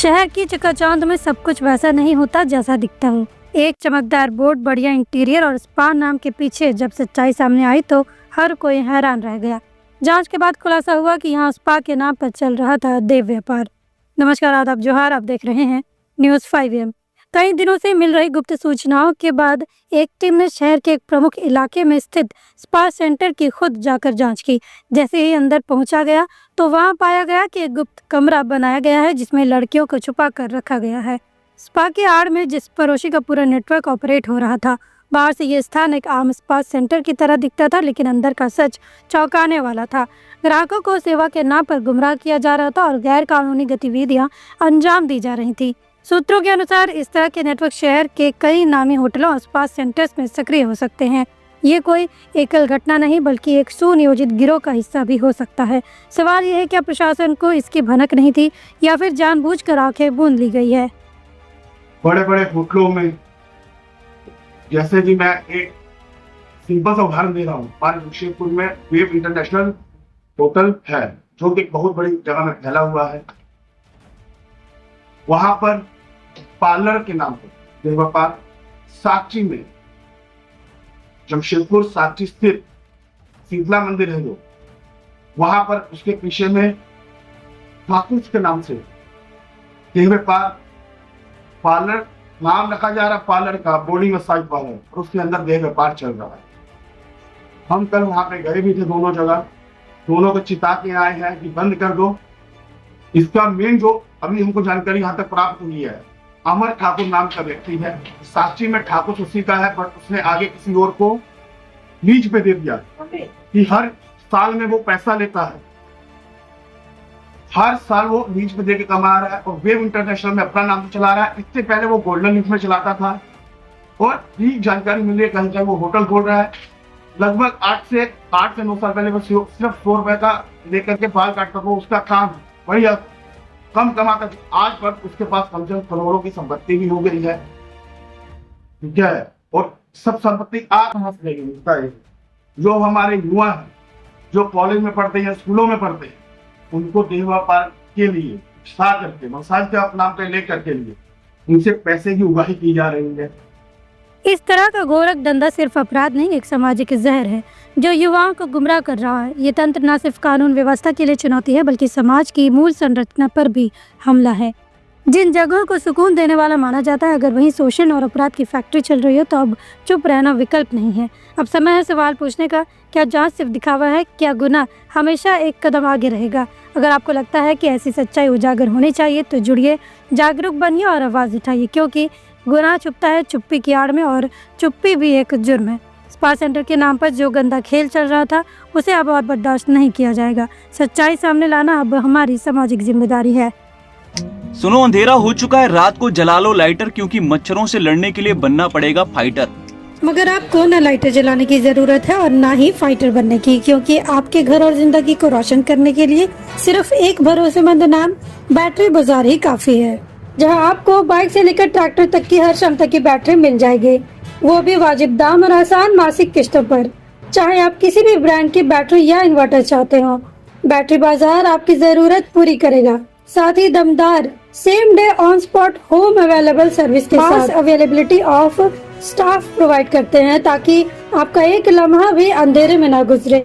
शहर की चकाचौंध में सब कुछ वैसा नहीं होता जैसा दिखता है। एक चमकदार बोर्ड, बढ़िया इंटीरियर और स्पा नाम के पीछे जब सच्चाई सामने आई तो हर कोई हैरान रह गया। जांच के बाद खुलासा हुआ कि यहाँ स्पा के नाम पर चल रहा था देव व्यापार। नमस्कार, आदाब, जोहार। आप देख रहे हैं न्यूज़ 5am। कई दिनों से मिल रही गुप्त सूचनाओं के बाद एक टीम ने शहर के एक प्रमुख इलाके में स्थित स्पा सेंटर की खुद जाकर जांच की। जैसे ही अंदर पहुंचा गया तो वहां पाया गया कि एक गुप्त कमरा बनाया गया है जिसमें लड़कियों को छुपा कर रखा गया है। स्पा के आड़ में जिस पड़ोसी का पूरा नेटवर्क ऑपरेट हो रहा था। बाहर से ये स्थान एक आम स्पा सेंटर की तरह दिखता था, लेकिन अंदर का सच चौंकाने वाला था। ग्राहकों को सेवा के नाम पर गुमराह किया जा रहा था और गैर कानूनी गतिविधियां अंजाम दी जा रही थी। सूत्रों के अनुसार इस तरह के नेटवर्क शहर के कई नामी होटलों और स्पा सेंटर्स में सक्रिय हो सकते हैं। ये कोई एकल घटना नहीं बल्कि एक सुनियोजित गिरोह का हिस्सा भी हो सकता है। सवाल यह है, क्या प्रशासन को इसकी भनक नहीं थी या फिर जानबूझकर आंखें बूंद ली गई है? बड़े बड़े होटलों में, जैसे कि मैं एक सिंपल सा उदाहरण दे रहा हूँ, जमशेदपुर में वेव इंटरनेशनल होटल है जो कि बहुत बड़ी जगह में फैला हुआ है। वहां पर पार्लर के नाम पर देव व्यापार, साक्षी में, जमशेदपुर साक्षी स्थित शीतला मंदिर है जो, वहां पर उसके पीछे में ठाकुर के नाम से देव व्यापार पार्लर नाम रखा जा रहा है, पार्लर का बॉडी मसाज पार्लर, और उसके अंदर देह व्यापार चल रहा है। हम कल वहां पे गए भी थे, दोनों जगह, दोनों को चिता के आए हैं कि बंद कर दो। इसका मेन जो अभी हमको जानकारी यहाँ तक प्राप्त हुई है, अमर ठाकुर नाम का व्यक्ति है, साक्षी में ठाकुर उसी का है, बट उसने आगे किसी और को लीज पे दे दिया कि हर साल में वो पैसा लेता है, हर साल वो लीज पे देके कमा रहा है और वेव इंटरनेशनल में अपना नाम चला रहा है। इससे पहले वो गोल्डन लीफ में चलाता था और भी जानकारी मिली है कहीं कहीं वो होटल खोल रहा है। लगभग 8 से 9 साल पहले वो सिर्फ 100 रुपए का लेकर के बाल काटता था, उसका काम बढ़िया कम कमाता था। आज पर उसके पास कम से कम करोड़ों की संपत्ति भी हो गई है, ठीक है, और सब संपत्ति है। जो हमारे युवा हैं, जो कॉलेज में पढ़ते हैं, स्कूलों में पढ़ते हैं, उनको देह व्यापार के लिए मसाज के नाम पे लेकर के लिए उनसे पैसे की उगाही की जा रही है। इस तरह का गोरख धंधा सिर्फ अपराध नहीं, एक सामाजिक जहर है जो युवाओं को गुमराह कर रहा है। ये तंत्र न सिर्फ कानून व्यवस्था के लिए चुनौती है बल्कि समाज की मूल संरचना पर भी हमला है। जिन जगहों को सुकून देने वाला माना जाता है, अगर वहीं शोषण और अपराध की फैक्ट्री चल रही हो तो अब चुप रहना विकल्प नहीं है। अब समय है सवाल पूछने का, क्या जांच सिर्फ दिखावा है? क्या गुनाह हमेशा एक कदम आगे रहेगा? अगर आपको लगता है कि ऐसी सच्चाई उजागर होनी चाहिए तो जुड़िए, जागरूक बनिए और आवाज़ उठाइए, क्योंकि गुनाह छुपता है चुप्पी की आड़ में और चुप्पी भी एक जुर्म है। स्पा सेंटर के नाम पर जो गंदा खेल चल रहा था उसे अब और बर्दाश्त नहीं किया जाएगा। सच्चाई सामने लाना अब हमारी सामाजिक जिम्मेदारी है। सुनो, अंधेरा हो चुका है, रात को जला लो लाइटर, क्योंकि मच्छरों से लड़ने के लिए बनना पड़ेगा फाइटर। मगर आपको न लाइटर जलाने की जरूरत है और ना ही फाइटर बनने की, क्योंकि आपके घर और जिंदगी को रोशन करने के लिए सिर्फ एक भरोसेमंद नाम बैटरी बाजार ही काफी है, जहां आपको बाइक से लेकर ट्रैक्टर तक की हर क्षमता की बैटरी मिल जाएगी, वो भी वाजिब दाम और आसान मासिक किस्तों पर। चाहे आप किसी भी ब्रांड की बैटरी या इन्वर्टर चाहते हो, बैटरी बाजार आपकी जरूरत पूरी करेगा। साथ ही दमदार same day on spot home available service के साथ अवेलेबिलिटी ऑफ स्टाफ प्रोवाइड करते हैं ताकि आपका एक लम्हा भी अंधेरे में ना गुजरे।